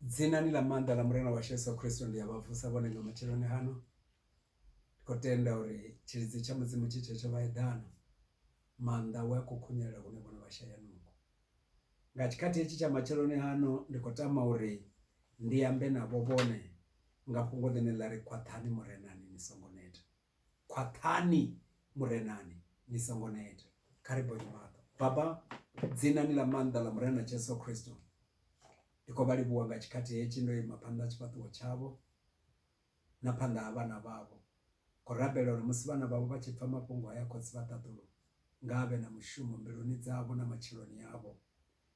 Dzina ni la manda la murena wa Yesu Kristo ndi abavusa bone nga macheloni hano. Kotenda uri chirizi cha muzimu chiche cha vaidana. Manda wa kukunyela kune bona bashaya nuko. Ngachikati echi cha macheloni hano ndikotama uri ndiyambe nabo bone ngapungo lari kwathani murenani nisongoneta. Kwathani murenani nisongoneta. Karibu nyumata. Baba, dzina ni la manda la murena Yesu Kristo. Iko bali buwanga chikati echi ndo mapanda chipatuwa chabo na panda abana babo korabelo musibana babo bachipfa mapungo ayako tsibatatulo ngabe na mushumo mbeloni zabo na machiloni yabo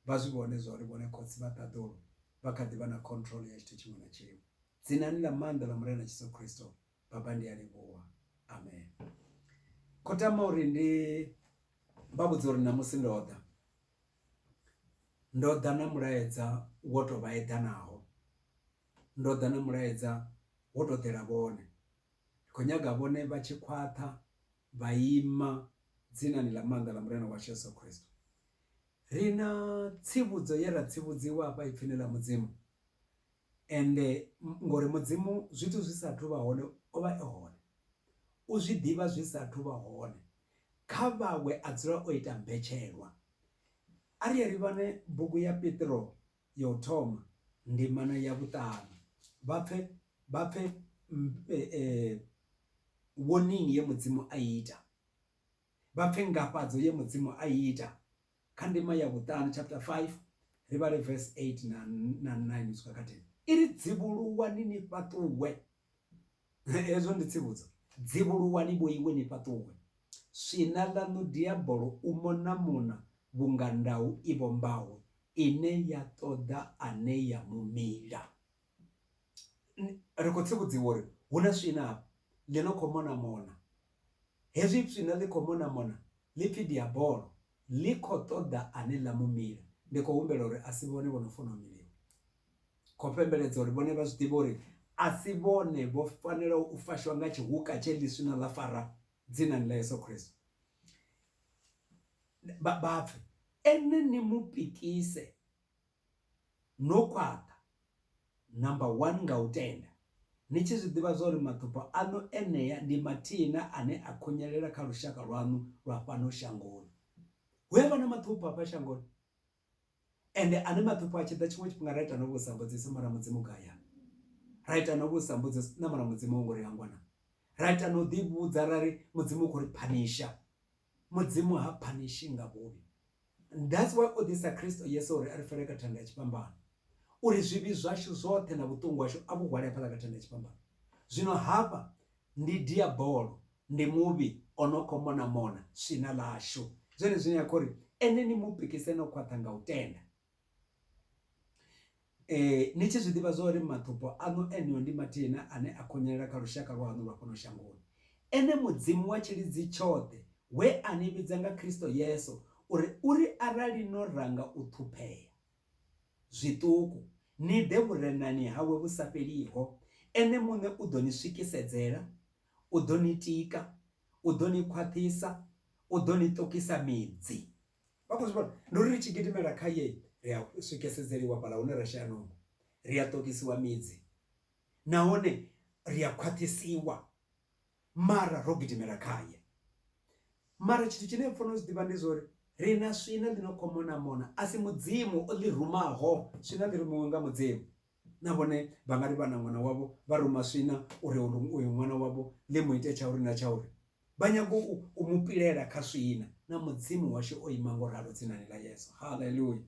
bazibone zori bone ko tsibatatulo bakadi bana control ya chitu chimwe na chimwe. Dzina ni la manda la murena Yesu Kristo. Baba ndi alibuwa. Amen. Kotama uri ndi babu zori na musindoda ndodana muraedza woto vaedanaho ndodana muraedza woto tera bone konyaga bone bachikwata vaima dzina ni la manda la murena wa Yesu Kristo. Rina tsibudzo yera tsibudziwa apa ipfinela mudzimu ende ngori mudzimu zwitu zwisathu vha hone ova ehone uzwidiva zwisathu vha hone kha vawe adzula o ita mbetshelwa. Ari vane bugu ya Petro yo thoma ndimana ya vhutanu vapfe warning ye mudzimu aita vapfe ngapadzo ye mudzimu aita kha ndima ya vhutanu chapter 5 rivale verse 8 na 9 swakateni iri dzivuluwa nini fatuwe ezo ndi tsibudzo dzivuluwa ni boiwe ni fatuwe swina lanu diabolo umona mona vungandau ibombawe ine ya toda ane ya mumila. Riko tsibudziwori huna swina leno komona mona hezwi swina liko mona lipi diabolo liko toda ane la mumila ndiko umbelo ri asibone bonofuna miliyo kopembeledzo ri bone vazwidibori asibone bofanela ufashwa nga chihuka cheliswina la fara dzina la Yesu Kristo. Bapfe ene ni mupikise nokwata number 1 nga utenda nichi zwidiva zori matupo ano eneya ndi matina ane akonyelela kha lushaka lwanu lwa fano shangoni. Weva na matupo apa shangoni ende ane matupo achida chimwe chipinga raita no busambudzi mara mudzimu gaya raita no busambudzi na mara mudzimu ngori yangwana raita no dibudza rari mudzimu kuri panisha mudzimu ha panishinga bobi. That's why odisa Kristo Yesu uri arifereka tanda chipambano uri zvivi zvashu zvote na vutungu washu abugwala pala katanda chipambano. Zvino hapa ndi diabolo ndi muvi onokomona mona swina lashu zvene zvinyakori eneni mupikise no kwatanga utenda nichi zvidiva zori matupo ano enyo ndi matina ane akonyera karushaka rwanu rwakono shangoni ene mudzimu wachilidzi chote we anividzanga Kristo Yesu uri arali no ranga uthupeya zvituku ni devurenani hawe vusapeliho ene mune udoni swikisedzera udoni tika udoni khwathisa udoni tokisa midzi vakuzvibona ndori richigitimera khaye ria swikisedzeriwa pala une rashano ria tokisiwa midzi naone ria khwathisiwa mara rogitimera khaye mara chitu chine mfono zidiva ndizori rina swina linokomona mona asi mudzimu olirumaho swina lirumunga mudzimu nabone vangari vana mwana wavo varuma swina uri uyu mwana wavo limuite chauri na chauri banyago umupilera kaswina na mudzimu washo oimangoralo dzina la Yesu. Hallelujah.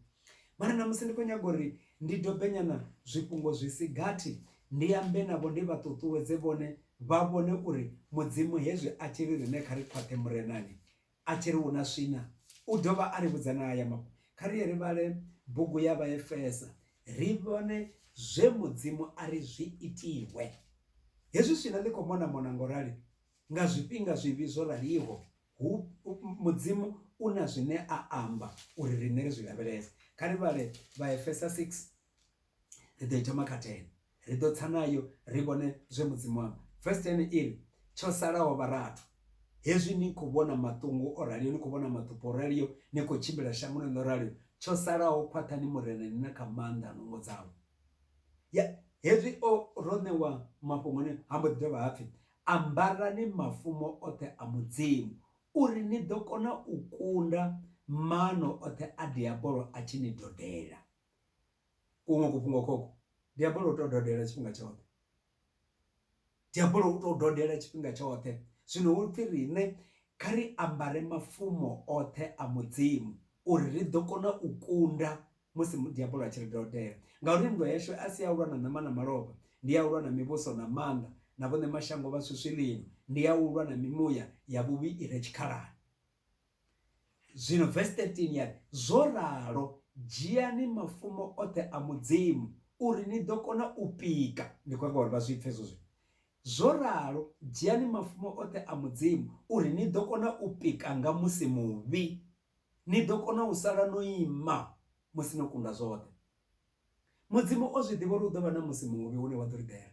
Mara namusindiko nyagori ndidobenyana zvipungo zvisigati ndiyambe navo ndivatutuwedze vone vavone uri mudzimu hezvi achiri rine kari kwate murenani achiri una swina udova ari budzana aya mapo kari vale bugu ya vaEfesa rivone zve mudzimu ari zviitiwe hezvi swina liko mona ngorali nga zvipinga zvivi zvoraliho mudzimu una zvine aamba uri rine zvilavelesa kari vale vaEfesa 6 ridoita makateni ridotsanayo rivone zve mudzimu wanga verse 10 iri chosarawo varatu hezvi ni kubona matungu oraliyo ni kubona matupo oraliyo ni kuchimbira shanguno noraliyo chosarawo kwatani murenani nakamanda nongo dzavo ya hezwi o ronewa mafhungoni hambo ḓi dovha hapfi ambarani mafumo oṱhe a mudzimu uri ni ḓo kona u kunda mano oṱhe a diabolo a tshi ni dodela. Kuṅwe kufhungo khokho diabolo u to dodela tshifhinga tshoṱhe, diabolo u to dodela tshifhinga tshoṱhe. Zwino hu pfi riṋe kha ri ambare mafumo oṱhe a mudzimu uri ri ḓo kona u kunda musi diabolo a tshi ri dodela, ngauri nndwa yashu a si ya u lwa na ṋama na malofha, ndi ya u lwa na mivhuso na maanḓa na vhone mashango vha swiswi ḽino, ndi ya u lwa na mimuya ya vhuvhi i re tshikhalani. Zwino verse 13 yari zwo ralo dzhiani mafumo oṱhe a mudzimu uri ni ḓo kona u pika. Ndi khou uri vha zwi pfhe hezwo zwithu. Zwo ralo dzhiani mafumo oṱhe a mudzimu uri ni ḓo kona u pika nga musi muvhi, ni ḓo kona u sala no ima musi no kunda zwoṱhe. Mudzimu o zwi ḓivha uri u ḓo vha na musi muvhi une wa ḓo ri ḓela.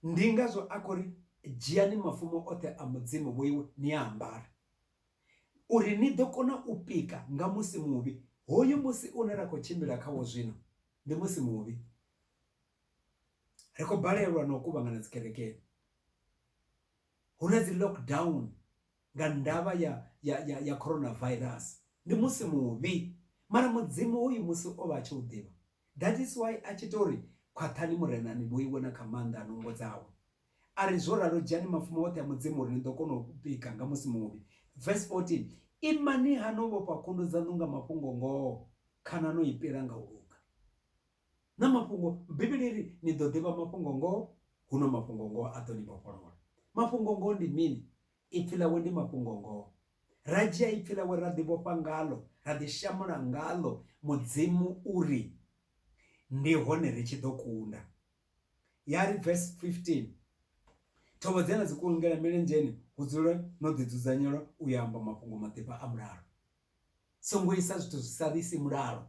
Ndi ngazwo a khou ri dzhiani mafumo oṱhe a mudzimu vhoiwe ni a ambara uri ni ḓo kona u pika nga musi muvhi. Hoyu musi une ra khou tshimbila khawo zwino ndi musi muvhi. Ri khou balelwa na u kuvhangana dzi kerekeni, hu na dzi lockdown nga ndavha ya coronavirus, ndi musi muvhi. Mara mudzimu hoyu musi o vha a tshi u ḓivha, that is why a tshi tori khwaṱhani murenani vhoiwe na kha maanḓa a nungo dzawe. A ri zwo ralo dzhiani mafumo oṱhe a mudzimu uri ni ḓo kona u pika nga musi muvhi. Verse 14 imani hano vhofha khundu dzaṋu nga mafhungo ngoho kana no i pila nga u luga. Na mafhungo Bivhili ri ni ḓo ḓivha mafhungo ngoho, huno mafhungo ngoho a ḓo ni vhofholola. Mafhungo ngoho ndi mini? Ipfhi ḽawe ndi mafhungo ngoho. Ra dzhia ipfhi ḽawe ra ḓi vhofha ngaḽo, ra ḓi shamula ngaḽo mudzimu uri ndi hone ri tshi ḓo kunda. Yari verse 15 thovho dzena dzi kulungela milenzheni hu dzule no ḓi dzudzanyelwa u amba mafhungo maḓivha a mulalo, songo isa zwithu zwi sa ḽisi mulalo.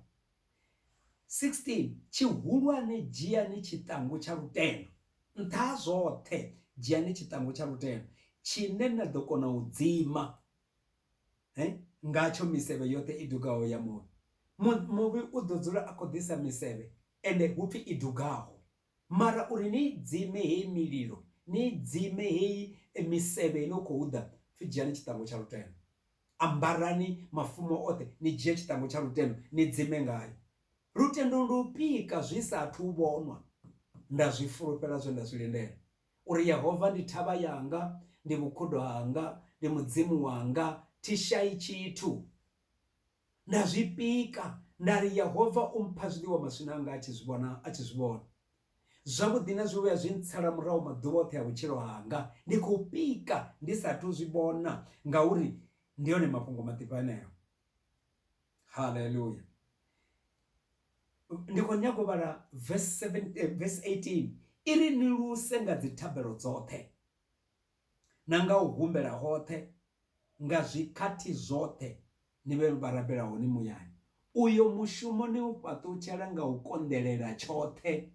16 tshihulwane dzhiani tshiṱangu tsha lutendo, nṱha ha zwoṱhe dzhiani tshiṱangu tsha lutendo tshine na ḓo kona u dzima ngatsho misevhe yoṱhe i dugaho ya muvhi. Muvhi u ḓo dzula a khou ḓisa misevhe ende hupfi i dugaho, mara uri ni dzime heyi mililo, ni dzime heyi misevhe ino khou ḓa, pfi dzhiani tshiṱangu tsha lutendo. Ambarani mafumo oṱhe, ni dzhie tshiṱangu tsha lutendo ni dzime ngayo. Lutendo ndi u pika zwi sathu vhonwa. Nda zwi fulufhela zwe nda zwi lindela uri Yehova ndi thavha yanga, ndi vhukhudo hanga, ndi mudzimu wanga, thi shayi tshithu. Nda zwi pika nda ri Yehova u mpha zwiḽiwa maswina anga a tshi zwi vhona. Zwavhuḓi na zwivhuya zwi ntsala murahu maḓuvha oṱhe a vhutshilo hanga, ndi khou pika ndi sathu zwi vhona ngauri ndi yone mafhungo maḓivha aneyo. Haleluya. Ndi khou nyaga u vhala verse 18 iri ni luse nga dzi thabelo dzoṱhe na nga u humbela hoṱhe, nga zwikhathi zwoṱhe ni vhe vharabelaho ni muyani. Uyo mushumo ni u fhaṱutshela nga u konḓelela tshoṱhe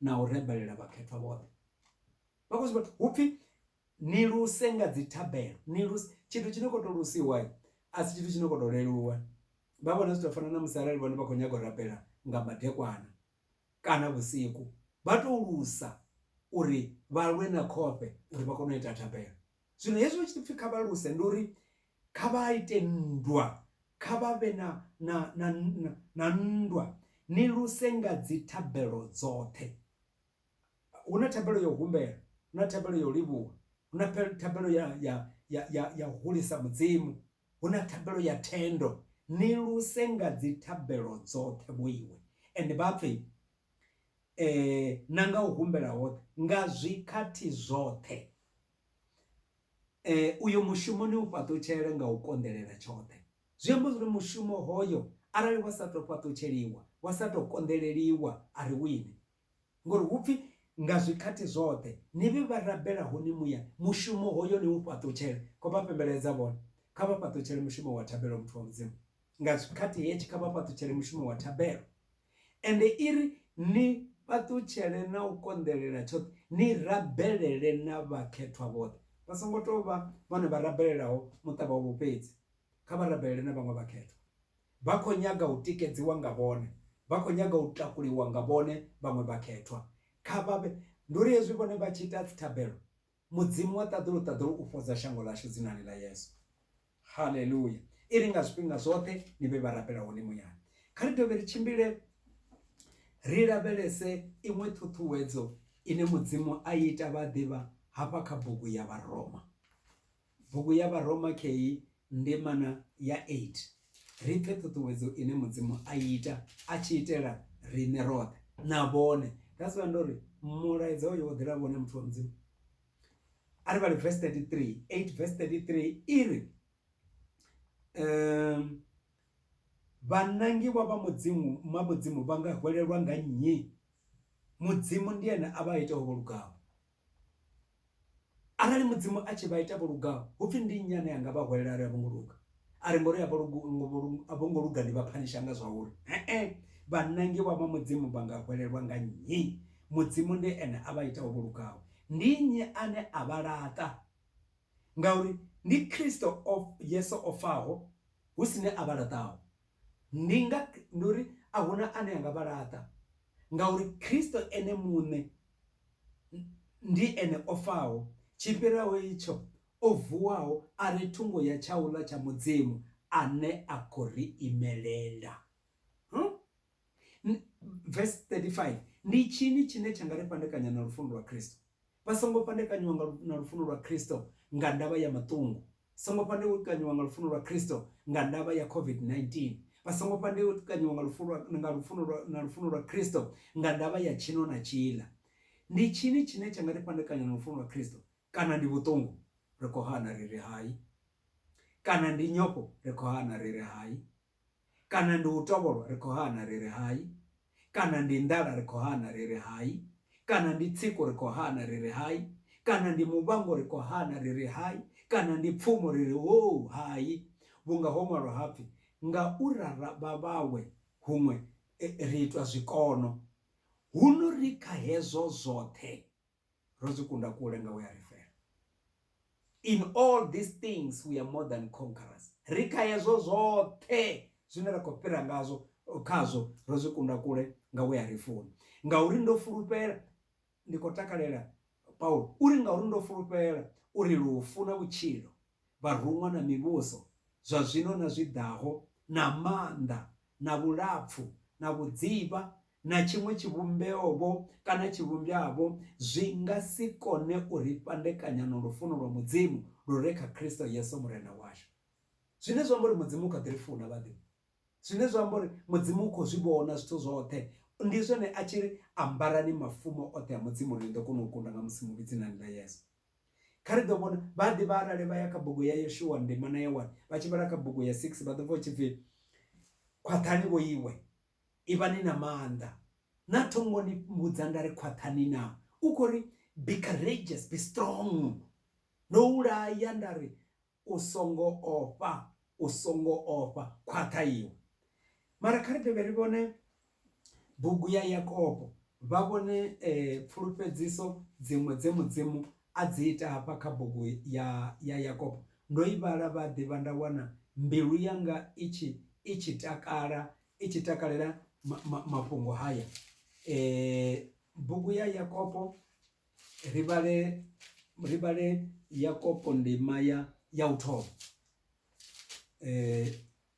na u rebelela vhakhethwa vhoṱhe. Vhakosi vhathu hupfi ni luse nga dzi thabelo, ni luse. Tshithu tshine khou tou lusiwa a si tshithu tshine khou tou leluwa. Vha vhona zwi tou fana na musi arali vhone vha khou nyaga u rabela nga madekwana kana vhusiku, vha tou lusa uri vha lwe na khofhe uri vha kone u ita thabelo. Zwino hezwi hu tshi pfhi kha vha luse ndi uri kha vha ite nndwa, kha vha vhe na nndwa, ni luse nga dzi thabelo dzoṱhe. Hu na thabelo ya u humbela, hu na thabelo ya u livhuwa, hu na thabelo ya u hulisa mudzimu, hu na thabelo ya thendo. Ni luse nga dzi thabelo dzoṱhe vhoiwe, ende vha pfhi na nga u humbela hoṱhe, nga zwikhathi zwoṱhe. Uyo mushumo ni u fhaṱutshele nga u konḓelela tshoṱhe. Zwi amba uri mushumo hoyo arali wa sa tou fhaṱutsheliwa, wa sa tou konḓeleliwa, a ri wini. Ngori hupfi nga zwikhathi zwoṱhe ni vhe vharabelaho ni muya, mushumo hoyo ni u fhaṱutshele. Kho vha pembeledza vhone kha vha fhaṱutshele mushumo wa thabelo, muthu wa mudzimu. Nga zwikhathi hetshi kha vha fhaṱutshele mushumo wa thabelo, ende iri ni fhaṱutshele na u konḓelela tshoṱhe, ni rabelele na vhakhethwa vhoṱhe. Vha songo tou vha vhone vha rabelelaho muṱa wavho fhedzi, kha vha rabelele na vhaṅwe vhakhethwa. Vha khou nyaga u tikedziwa nga vhone, vha khou nyaga u takuliwa nga vhone vhaṅwe vhakhethwa. Kha vhavhe nduri hezwi vhone vha tshi ita dzithabelo, mudzimu wa ṱaḓulu u fhodza shango ḽashu dzinani ḽa Yesu. Haleluya. I ri nga zwifhinga zwoṱhe ni vhe vharabela hone muyani. Kha ri dovhe ri tshimbile ri lavhelese iṅwe ṱhuṱhuwedzo ine mudzimu a ita vhaḓivha hafha kha bugu ya Vharoma. Bugu ya Vharoma kheyi ndimana ya 8. Ri pfe ṱhuṱhuwedzo ine mudzimu a ita a tshi itela riṋe roṱhe na vhone. That's why ndori mulaedza uyo wo ḓela vhone muthu wa mudzimu. Ari vhali verse 33, 8 verse 33 iri vhanangiwa vha mudzimu vha nga hwelelwa nga nnyi? Mudzimu ndi ene a vha ita vho lugaho. Arali mudzimu a tshi vha ita vho lugaho, hupfi ndi nnyi ane anga vha hwelela ari a vho luga? Ari ngori a vho luga ndi vha phanisha nga zwa uri vhanangiwa vha mudzimu vha nga hwelelwa nga nnyi? Mudzimu ndi ene a vha ita vho lugaho. Ndi nnyi ane a vha laṱa? Ngauri ndi Kristo Yesu o faho, hu sine a vha laṱaho. Nduri a huna ane anga vha laṱa, ngauri Kristo ene muṋe ndi ene o faho, tshifhiraho itsho o vuwaho a ri thungo ya tshaula tsha mudzimu ane a khou ri imelela. Verse 35, ndi tshini tshine tsha nga ri fhandekanya na lufuno lwa Kristo? Vha songo fhandekanywa na lufuno lwa Kristo nga ndavha ya maṱungu, songo fhandekanywa nga lufuno lwa Kristo nga ndavha ya COVID-19, vha songo fhandekanywa nga lufuno lwa Kristo nga ndavha ya tshino na tshila. Ndi tshini tshine tsha nga ri fhandekanya na lufuno lwa Kristo? Kana ndi vhuṱungu, ri khou hana ri ri hai? Kana ndi nyofho, ri khou hana ri ri hai? Kana ndi u tovholwa, ri khou hana ri ri hai? Kana ndi nḓala, ri khou hana ri ri hai? Kana ndi tsiko, ri khou hana ri ri hai? Kana ndi muvhango, ri khou hana ri ri hai? Kana ndi pfumo, ri ri ho hai? Vhunga ho ṅwalwa hapfi nga u rara vhawe huṅwe ri itwa zwikono. Huno ri kha hezwo zwoṱhe ro zwi kunda kule nga we a ri fela. In all these things we are more than conquerors. Ri kha hezwo zwoṱhe zwine ra khou fhira khazwo ro zwi kunda kule nga we a ri funa. Ngauri ndo fulufhela, ndi khou takalela Paulo uri ngauri ndo fulufhela uri lufu na vhutshilo, vharuṅwa na mivhuso, zwa zwino na zwiḓaho, na maanḓa na vhulapfu na vhudzivha na tshiṅwe tshivhumbeovho kana tshivhumbwavho zwi nga si kone u ri fhandekanya na lufuno lwa mudzimu lu re kha Kristo Yesu murena washu. Zwine zwa amba uri mudzimu u kha ḓi ri funa vhaḓivhi, zwine zwa amba uri mudzimu u khou zwi vhona zwithu zwoṱhe. Ndi zwone a tshi ri ambarani mafumo oṱhe a mudzimu ri ḓo kona u kunda nga musi muvhi dzinani ḽa Yesu. Kha ri ḓo vhona vhaḓivha arali vha ya kha bugu ya Yeshuwa ndimana ya 1 vha tshi vhala kha bugu ya 6 vha ḓo pfa tshipfi khwaṱhani vho iwe, ivhani na maanḓa, na thongoni mbudza nda ri khwaṱhani na. U khou ri be courageous, be strong. No ulaya nda ri u songo ofha, khwaṱha iwe. Mara kha ri dovhe ri vhone bugu ya Yakobo, vha vhone pfulufhedziso dziṅwe dze mudzimu a dzi ita hafha kha bugu ya Yakobo. Ndo i vhala vhaḓivha nda wana mbilu yanga i tshi takalela mafhungo haya. Bugu ya Yakobo ri vhale Yakobo ndima ya u thoma.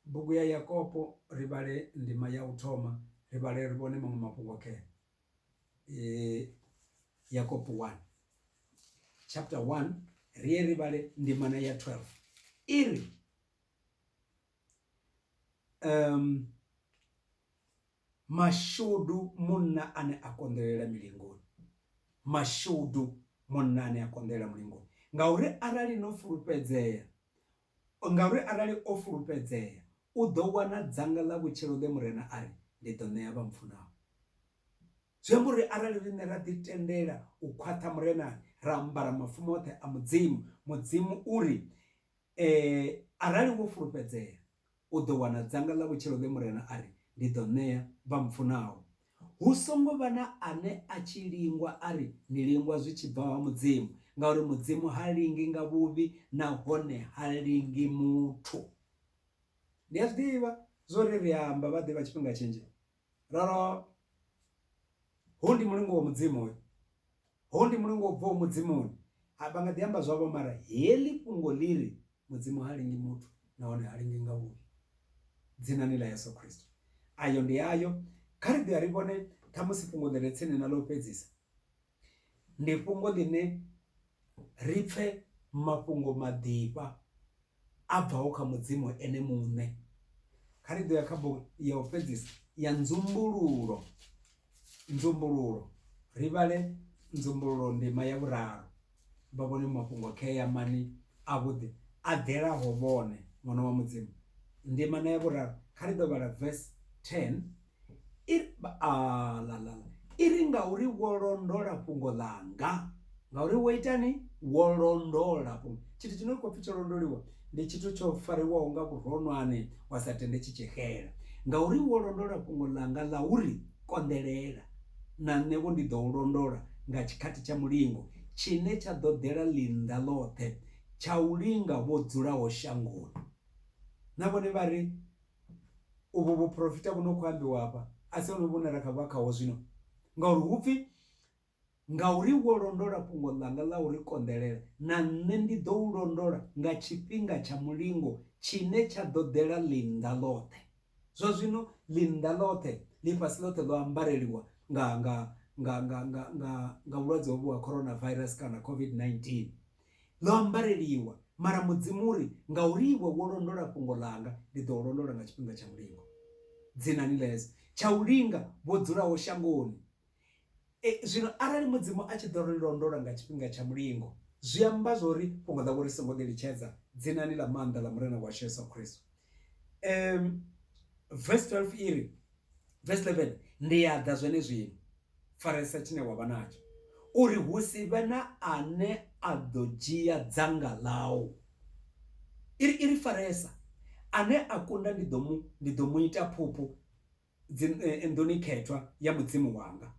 Bugu ya Yakobo ri vhale ndima ya u thoma, ri vhone maṅwe mafhungo khe. Yakobo 1 chapter 1 ri vhale ndimana ya 12 iri mashudu munna ane a konḓelela milingoni. Mashudu munna ane a konḓelela milingoni. Ngauri arali o fulufhedzea u ḓo wana dzanga ḽa vhutshilo ḽe murena ari ndi ḓo ṋea vha mpfunaho. Zwi amba uri arali riṋe ra ḓi tendela u khwaṱha murenani, ra ambara mafumo oṱhe a mudzimu uri arali wo fulufhedzea u ḓo wana dzanga ḽa vhutshilo ḽe murena ari ndi ḓo ṋea vha mpfunaho. Hu songo vha na ane a tshi lingwa ari ni lingwa zwi tshi bva ha mudzimu, ngauri mudzimu ha lingi nga vhuvhi nahone ha lingi muthu. Ndi a zwiḓivha zwori ri amba vhaḓivha tshifhinga tshinzhi roro hundi mulingo wa mudzimu uyu, hundi mulingo ubva mudzimuni. Vanga ḓi amba zwavho mara heli fhungo ḽiri mudzimu halingi muthu nahone halingi nga vhuyi, dzinani ḽa Yesu Kristo. Ayo ndi ayo. Kha ri ḓi ri vhone ṱhamusi fhungo ḽi re tsini na ḽo fhedzisa, ndi fhungo ḽine ri pfhe mafhungo maḓivha a bvaho kha mudzimu ene muṋe. Kha ri ḓo ya kha bugu ya u fhedzisa ya nzumbululo. Nzumbululo ri vhale nzumbululo ndima ya vhuraru, vha vhone mafhungo kheyamani a vhuḓi a ḓelaho vhone ṅwana wa mudzimu. Ndima na ya vhuraru kha ri ḓo vhala verse 10 iri ngauri wo londola fhungo ḽanga. Ngauri wo itani? Wo londola fhungo. Tshithu tshine khou pfhi tsho londoliwa ndi tshithu tsho fariwaho nga vhuronwane wa sa tende tshi tshi xela. Ngauri wo londola fhungo ḽanga ḽa uri konḓelela, na nṋe vho ndi ḓo u londola nga tshikhathi tsha mulingo tshine tsha ḓo ḓela ḽinda ḽoṱhe tsha u linga vho dzulaho shangoni. Na vhone vha ri uvhu vhuprofita vhu no khou ambiwa hafha a si hone vhune ra kha vha khaho zwino, ngauri hu pfhi ngauri wo londola fhungo ḽanga ḽa uri konḓelela, na nṋe ndi ḓo u londola nga tshifhinga tsha mulingo tshine tsha ḓo ḓela ḽinda ḽoṱhe. Zwa zwino ḽinda ḽoṱhe ḽifhasi ḽoṱhe ḽo ambareliwa nga vhulwadze hovhu ha coronavirus kana COVID-19 ḽo ambareliwa, mara mudzimu uri ngauri iwe wo londola fhungo ḽanga ndi ḓo u londola nga tshifhinga tsha mulingo. Dzinani ḽa Yesu tsha u linga vho dzulaho shangoni. Zwino arali mudzimu a tshi ḓo ri londola nga tshifhinga tsha mulingo, zwi amba zwori fhungo ḽavho ri songo ḓi litshedza. Dzinani ḽa maanḓa ḽa murena wa Yesu Kristo. Verse 12 iri, verse 11 ndi ya ḓa zwene zwino, faresa tshine wavha natsho uri hu si vhe na ane a ḓo dzhia dzanga ḽau. Iri faresa ane a kunda ndi ḓo mu ita phuphu nḓuni khethwa ya mudzimu wanga.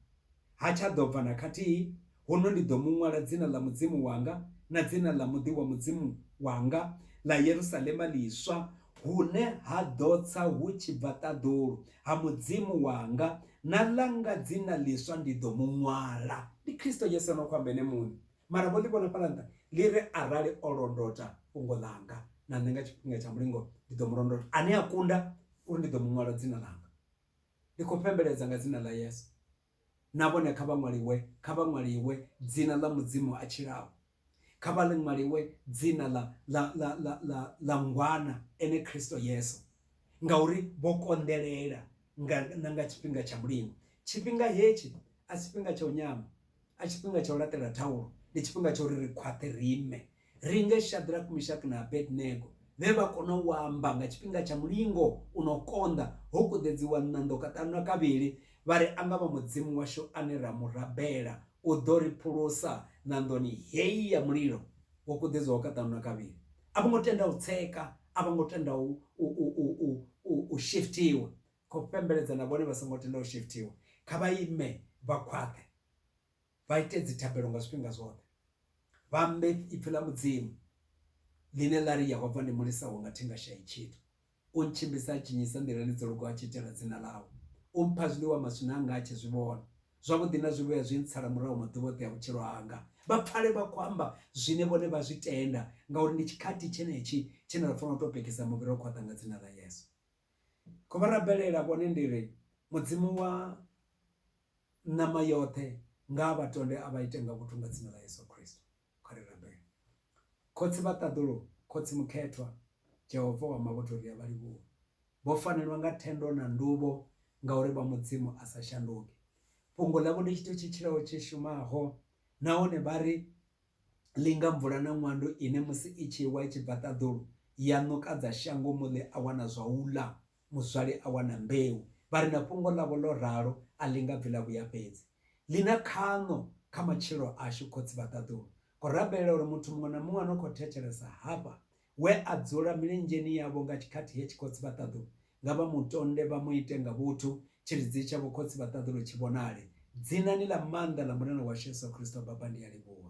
Ha tsha ḓo bva na khathihi, huno ndi ḓo mu ṅwala dzina ḽa mudzimu wanga na dzina ḽa muḓi wa mudzimu wanga, ḽa Yerusalema ḽiswa, hune ha ḓo tsa hu tshi bva ṱaḓulu ha mudzimu wanga, na ḽanga dzina ḽiswa ndi ḓo mu ṅwala. Ndi Kristo Yesu no khou amba ene muṋe, mara vho ḽi vhona fhaḽa nṱha ḽi ri arali o londota fhungo ḽanga na nṋe nga tshifhinga tsha mulingo ndi ḓo mu londota. Ane a kunda uri ndi ḓo mu ṅwala dzina ḽanga. Ndi khou pembeledza nga dzina ḽa Yesu, na vhone kha vha ṅwaliwe dzina ḽa mudzimu a tshilaho. Kha vha ḽi ṅwaliwe dzina ḽa ngwana ene Kristo Yesu, ngauri vho konḓelela nga tshifhinga tsha mulingo. Tshifhinga hetshi a tshifhinga tsha u nyama, a tshifhinga tsha u laṱela thaulo, ndi tshifhinga tsha uri ri khwaṱhe rime ringe Shadrach, Meshach na Abednego vhe vha kona u amba nga tshifhinga tsha mulingo uno konḓa ho kuḓedziwa ṋando kaṱanu na kavhili, vha ri anga vha mudzimu washu ane ra mu rabela u ḓo ri phulusa ṋandoni heyi ya mulilo wo kuḓedziwaho kaṱanu na kavhili. A vho ngo tenda u tseka, a vho ngo tenda u shiftiwa. Khou pembeledza na vhone vha songo tenda u shiftiwa, kha vha ime vha khwaṱhe, vha ite dzithabelo nga zwifhinga zwoṱhe, vha ambe ipfhi ḽa mudzimu ḽine ḽa ri Yehova ndi mulisaho nga thingashayi tshithu, u ntshimbisa a tshinyisa nḓilani dzo lugaho a tshi itela dzina ḽawe, u mpha zwiḽiwa maswina anga a tshi zwi vhona, zwavhuḓi na zwivhuya zwi ntsala murahu maḓuvha oṱhe a vhutshilo hanga. Vha pfale vha khou amba zwine vhone vha zwi tenda, ngauri ndi tshikhathi tshenetshi tshine ra fanela u tou pekisa muvhili wo khwaṱha nga dzina ḽa Yesu. Khou vha rabelela vhone ndi ri mudzimu wa ṋama yoṱhe nga vhatonde a vha ite nga vhuthu nga dzina ḽa Yesu Kristo. Kha ri rabele. Khotsi vha ṱaḓulu, khotsi mukhethwa, Jehova wa mavhuthu ri a vha livhuwa. Vho fanelwa nga thendo na nduvho ngauri vha mudzimu a sa shanduke. Fhungo ḽavho ndi tshithu tshi tshilaho tshi shumaho, nahone vha ri linga mvula na ṅwando ine musi i tshi wa i tshi bva ṱaḓulu ya ṋukadza shango muḽe a wana zwa u ḽa, muzwali a wana mbeu. Vha ri na fhungo ḽavho ḽo ralo a ḽi nga bvi ḽa vhuya fhedzi, ḽi na khaṋo kha matshilo ashu khotsi vha ṱaḓulu. Khou rabelela uri muthu muṅwe na muṅwe ano khou thetshelesa hafha, we a dzula milenzheni yavho nga tshikhathi hetshi khotsi vha ṱaḓulu, nga vha mutonde vha mu ite nga vhuthu, tshilidzi tshavho khotsi vha ṱaḓulu tshi vhonale. Dzinani ḽa maanḓa ḽa murena wa Yesu Kristo Baba ndi a livhuwa.